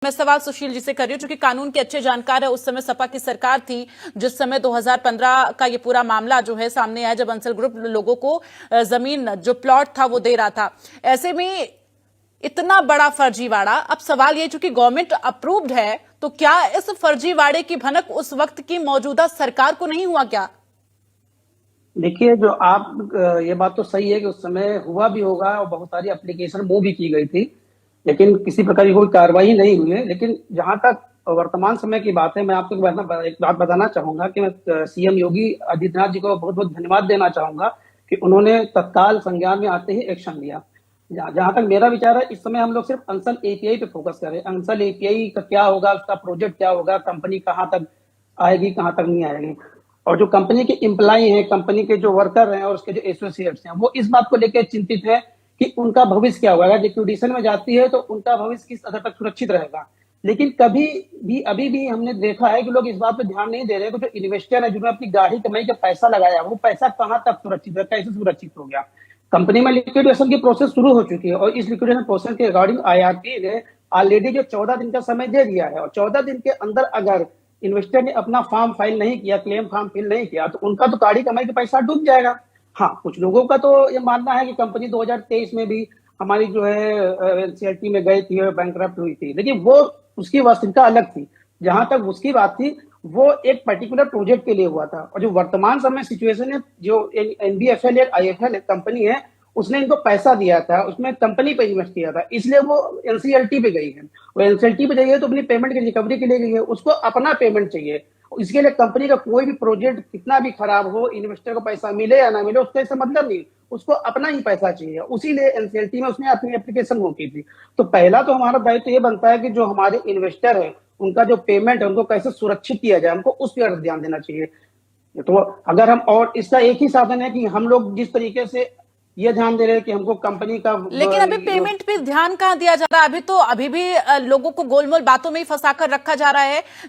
मैं सवाल सुशील जी से कर रही हूं, क्योंकि कानून के अच्छे जानकार है। उस समय सपा की सरकार थी जिस समय 2015 का ये पूरा मामला जो है सामने आया, जब अंसल ग्रुप लोगों को जमीन जो प्लॉट था वो दे रहा था। ऐसे में इतना बड़ा फर्जीवाड़ा, अब सवाल ये, चूंकि गवर्नमेंट अप्रूव्ड है, तो क्या इस फर्जीवाड़े की भनक उस वक्त की मौजूदा सरकार को नहीं हुआ क्या? देखिए, जो आप ये बात तो सही है कि उस समय हुआ भी होगा और बहुत सारी एप्लीकेशन मूव भी की गई थी, लेकिन किसी प्रकार की कोई कार्रवाई नहीं हुई है। लेकिन जहां तक वर्तमान समय की बात है, मैं आपको एक बात बताना चाहूंगा कि मैं सीएम योगी आदित्यनाथ जी को बहुत बहुत धन्यवाद देना चाहूंगा कि उन्होंने तत्काल संज्ञान में आते ही एक्शन लिया। जहां तक मेरा विचार है, इस समय हम लोग सिर्फ अंसल एपीआई पे फोकस करें। अंसल एपीआई का क्या होगा, उसका प्रोजेक्ट क्या होगा, कंपनी कहाँ तक आएगी, कहाँ तक नहीं आएगी, और जो कंपनी के एम्प्लॉय हैं, कंपनी के जो वर्कर हैं और उसके जो एसोसिएट्स हैं, वो इस बात को लेकर चिंतित है कि उनका भविष्य क्या होगा। अगर लिक्विडेशन में जाती है तो उनका भविष्य किस हद तक सुरक्षित रहेगा। लेकिन कभी भी अभी भी हमने देखा है कि लोग इस बात पर ध्यान नहीं दे रहे कि जो इन्वेस्टर है, जिन्होंने अपनी गाढ़ी कमाई का पैसा लगाया, वो पैसा कहाँ तक सुरक्षित है, कैसे सुरक्षित हो गया। कंपनी में लिक्विडेशन की प्रोसेस शुरू हो चुकी है और इस लिक्विडेशन प्रोसेस के रिगार्डिंग आईआरटी ने ऑलरेडी जो 14 दिन का समय दे दिया है, और 14 दिन के अंदर अगर इन्वेस्टर ने अपना फॉर्म फाइल नहीं किया, क्लेम फॉर्म फिल नहीं किया, तो उनका तो गाड़ी कमाई का पैसा डूब जाएगा। हाँ, कुछ लोगों का तो ये मानना है कि कंपनी 2023 में भी हमारी जो है एनसीएलटी में गई थी और बैंकरप्ट हुई थी, लेकिन वो उसकी वास्तविकता अलग थी। जहां तक उसकी बात थी, वो एक पर्टिकुलर प्रोजेक्ट के लिए हुआ था। और जो वर्तमान समय सिचुएशन है, जो एनबीएफएल या आईएफएल कंपनी है, उसने इनको पैसा दिया था, उसमें कंपनी पे इन्वेस्ट किया था, इसलिए वो एनसीएलटी पे गई है। वो एनसीएलटी पे गई है तो अपनी पेमेंट की रिकवरी के लिए गई है, उसको अपना पेमेंट चाहिए। इसके लिए कंपनी का कोई भी प्रोजेक्ट कितना भी खराब हो, इन्वेस्टर को पैसा मिले या ना मिले, उसका इससे मतलब नहीं, उसको अपना ही पैसा चाहिए। उसी लिए एनसीएलटी में उसने अपनी एप्लीकेशन वो की थी। तो पहला तो हमारा दायित्व ये बनता है कि जो हमारे इन्वेस्टर है, उनका जो पेमेंट है, उनको कैसे सुरक्षित किया जाए, हमको उस पर ध्यान देना चाहिए। तो अगर हम, और इसका एक ही साधन है कि हम लोग जिस तरीके से ये ध्यान दे रहे हैं कि हमको कंपनी का, लेकिन अभी पेमेंट पे ध्यान कहाँ दिया जा रहा है? अभी भी लोगों को गोलमोल बातों में ही फंसाकर रखा जा रहा है।